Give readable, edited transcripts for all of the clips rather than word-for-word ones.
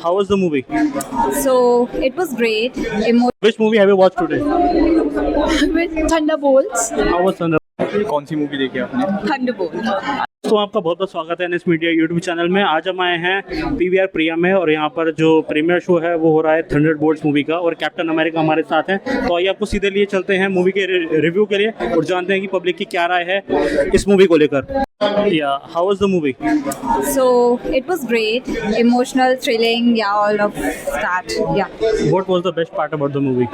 how was the movie? So it was great. Which movie have you watched today? With Thunderbolts. How was Thunder? कौन सी movie देखी आपने? Thunderbolt. तो आपका बहुत बहुत स्वागत है एनएस मीडिया यूट्यूब चैनल में। आज हम आए हैं पीवीआर प्रिया में और यहाँ पर जो प्रीमियर शो है वो हो रहा है थंडरबोल्ट्स मूवी का और कैप्टन अमेरिका हमारे साथ हैं। तो आइए आपको सीधे लिए चलते हैं मूवी के रिव्यू के लिए और जानते हैं कि पब्लिक की क्या राय है इस मूवी को लेकर। Yeah, how was the movie? So it was great. Emotional, thrilling, yeah, all of that. Yeah. What was the best part about the movie?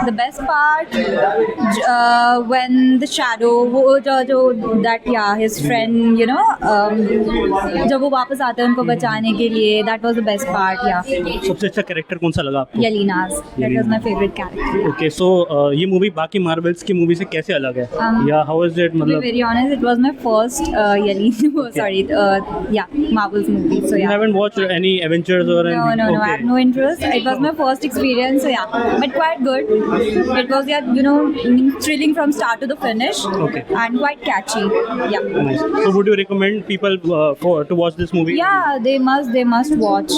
The best part when the shadow, his friend, जब वो वापस आते हैं उनको बचाने के लिए, that was the best part. Yeah. सबसे अच्छा कैरेक्टर कौन सा लगा आपको? Yelena's. That was my favorite character. Okay, so ये मूवी बाकी मार्वल्स की मूवी से कैसे अलग है? या how is it? To be very honest, it was my first Yelena. Sorry, Marvel's movie. So You yeah. haven't watched any Avengers or anything? No, I Okay. have no interest. It was my first experience, so yeah, but quite good. It was thrilling from start to the finish, Okay. and quite catchy. Yeah. Nice. So would you recommend people to watch this movie? Yeah, they must watch.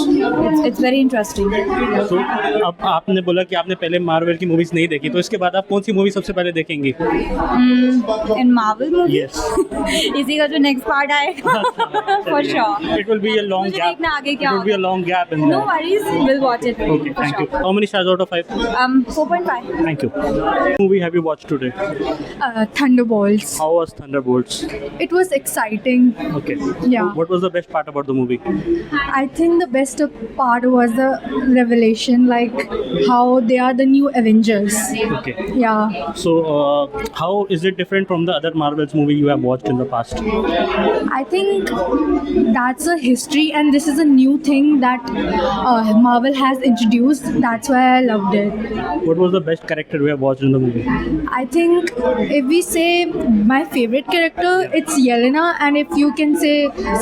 It's very interesting. So अब आपने बोला कि आपने पहले Marvel की movies नहीं देखी, तो इसके बाद आप कौन सी मूवी सबसे पहले देखेंगी? In Marvel movie, Yes. इसी का जो next part आएगा, for sure. It will be a long मुझे gap. देखना आगे It क्या will be a होगा. long gap in No there. worries, we'll watch it. Okay, for thank you. sure. How many stars out of 5? 4.5. Thank you. What movie have you watched today? Thunderbolts. How was Thunderbolts? It was exciting. Okay. Yeah. What was the best part about the movie? I think the best part was the revelation, like how they are the new Avengers. Okay. Yeah. So how is it different from the other Marvels movie you have watched in the past? I think that's a history, and this is a new thing that Marvel has introduced. That's why I loved it. What was the best character we have watched in the movie? I think if we say my favorite character, it's Yelena, and if you can say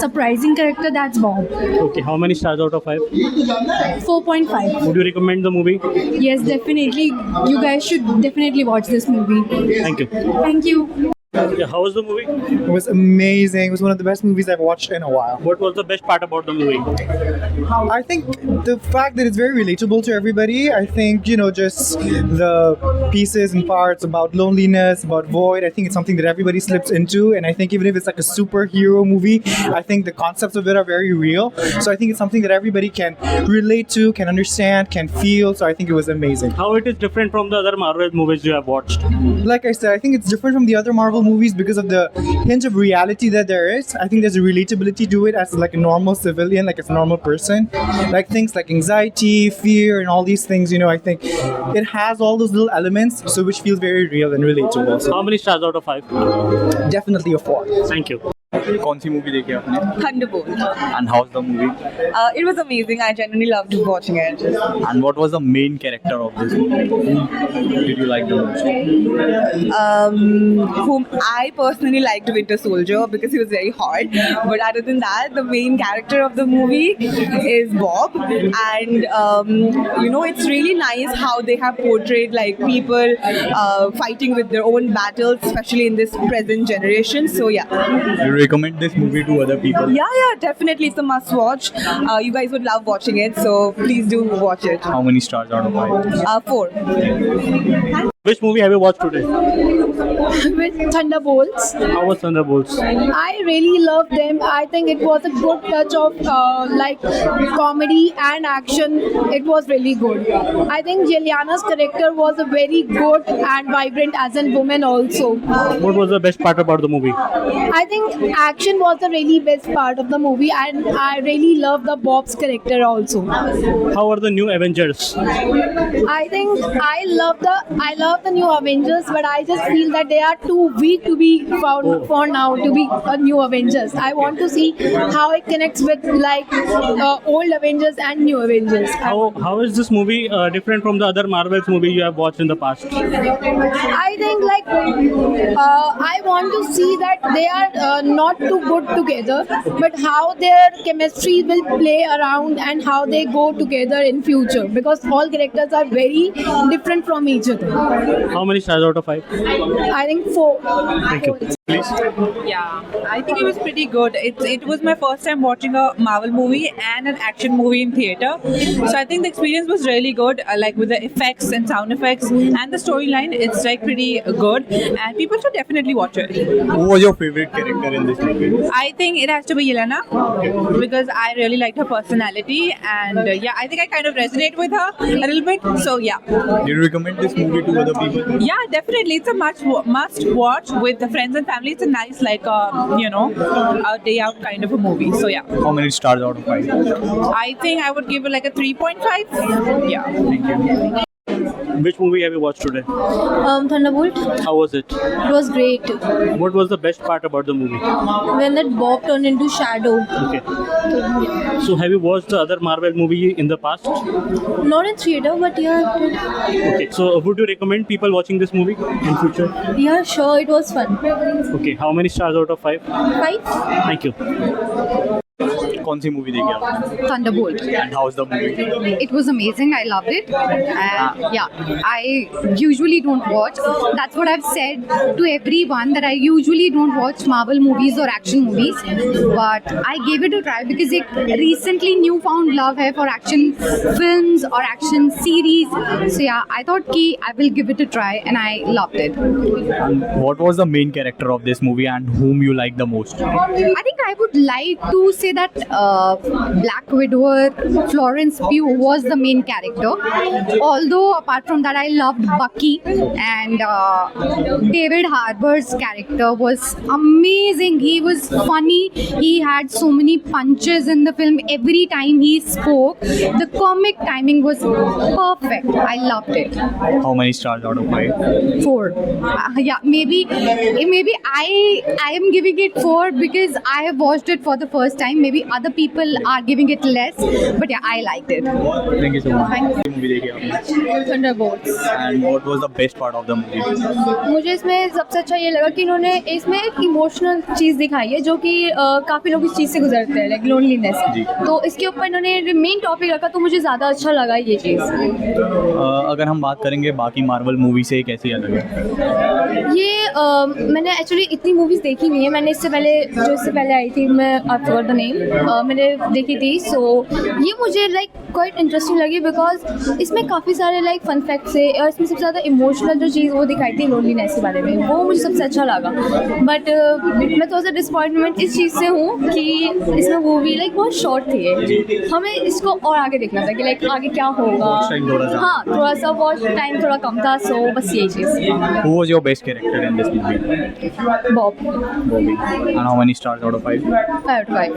surprising character, that's Bob. Okay. How many stars out of 5? 4.5. Would you recommend the movie? Yes, definitely. You guys should definitely watch this movie. Thank you. Thank you. Yeah, how was the movie? It was amazing. It was one of the best movies I've watched in a while. What was the best part about the movie? I think the fact that it's very relatable to everybody. I think, just the pieces and parts about loneliness, about void. I think it's something that everybody slips into. And I think even if it's like a superhero movie, I think the concepts of it are very real. So I think it's something that everybody can relate to, can understand, can feel. So I think it was amazing. How it is different from the other Marvel movies you have watched? Like I said, I think it's different from the other Marvel movies because of the hint of reality that there is. I think there's a relatability to it as like a normal civilian, like as a normal person. Like things like anxiety, fear, and all these things, I think it has all those little elements, so which feels very real and relatable. So How many stars out of 5? definitely a 4. Thank you. कौन सी movie देखी आपने? Thunderbolt. And how's the movie? It was amazing. I genuinely loved watching it. And what was the main character of this movie? Who did you like the most? Whom I personally liked Winter Soldier because he was very hot. But other than that, the main character of the movie is Bob. And it's really nice how they have portrayed like people fighting with their own battles, especially in this present generation. So yeah. You recommend this movie to other people? Yeah, definitely. It's a must watch. You guys would love watching it. So please do watch it. How many stars out of 5? 4. Which movie have you watched today? With Thunderbolts. How was Thunderbolts? I really loved them. I think it was a good touch of like comedy and action. It was really good. I think Yelena's character was a very good and vibrant as a woman also. What was the best part about the movie? I think action was the really best part of the movie, and I really loved the Bob's character also. How are the new Avengers? I think I love the new Avengers, but I just feel that they are too weak to be found for now to be a new Avengers. I want to see how it connects with like old Avengers and new Avengers. How is this movie different from the other Marvels movie you have watched in the past? I think like I want to see that they are not too good together, but how their chemistry will play around and how they go together in future, because all characters are very different from each other. How many stars out of 5? I think 4. Thank you. Please. Yeah, I think it was pretty good. It was my first time watching a Marvel movie and an action movie in theater, so I think the experience was really good. Like with the effects and sound effects and the storyline, it's like pretty good, and people should definitely watch it. Who was your favorite character in this movie? I think it has to be Yelena because I really liked her personality, and yeah, I think I kind of resonate with her a little bit. So yeah, Do you recommend this movie to other people? yeah, definitely, it's a must watch with the friends and family. It's a nice like a day out kind of a movie. So yeah, How many stars out of 5? I think I would give it like a 3.5. Yeah. Thank you. Which movie have you watched today? Thunderbolt. How was it? It was great. What was the best part about the movie? When that Bob turned into Shadow. Okay. So have you watched the other Marvel movie in the past? Not in theater, but yeah, Okay. So would you recommend people watching this movie in future? yeah, sure, it was fun. Okay. How many stars out of 5? 5. Thank you. कौन सी movie देखी आपने? Thunderbolt. And how was the movie? It was amazing. I loved it. Yeah, I usually don't watch. That's what I've said to everyone, that I usually don't watch Marvel movies or action movies. But I gave it a try because it recently newfound love hai for action films or action series. So yeah, I thought ki I will give it a try, and I loved it. What was the main character of this movie and whom you like the most? I think I would like to say that Black Widower Florence Pugh was the main character. Although apart from that, I loved Bucky, and David Harbour's character was amazing. He was funny. He had so many punches in the film. Every time he spoke, the comic timing was perfect. I loved it. How many stars out of 5? 4. Yeah, maybe I am giving it 4 because I have watched it for the first time. Maybe other people are giving it less, but yeah, I liked it. Thank you so much. कौन सी movie देखी आपने? Thunderbolts. And what was the best part of the movie? मुझे इसमें सबसे अच्छा ये लगा कि इन्होंने इसमें एक इमोशनल चीज़ दिखाई है जो कि काफ़ी लोग इस चीज़ से गुजरते हैं, लाइक लोनलीनेस. जी. तो इसके ऊपर इन्होंने मेन टॉपिक रखा, तो मुझे ज़्यादा अच्छा लगा ये चीज़. अगर हम बात करेंगे बाकी मार्वल मूवी से कैसी अलग है? ये मैंने एक्चुअली इतनी मूवीज़ देखी नहीं है. मैंने इससे पहले आई थी, मैं आई फॉरगॉट द नेम, मैंने देखी थी. सो ये मुझे लाइक क्वाइट इंटरेस्टिंग लगी बिकॉज इसमें काफ़ी सारे लाइक फन फैक्ट्स है, और इसमें सबसे ज़्यादा इमोशनल जो चीज़ वो दिखाई थी लोनलीनेस के बारे में, वो मुझे सबसे अच्छा लगा. बट मैं थोड़ा सा डिसअपॉइंटमेंट इस चीज़ से हूँ कि इसमें मूवी लाइक बहुत शॉर्ट थी. हमें इसको और आगे देखना था कि लाइक आगे क्या होगा. हाँ, थोड़ा सा वॉच टाइम थोड़ा कम था. सो बस यही चीज़. Who was your best character in this movie? Bob. Bobby. And how many stars out of 5? 5 out of 5.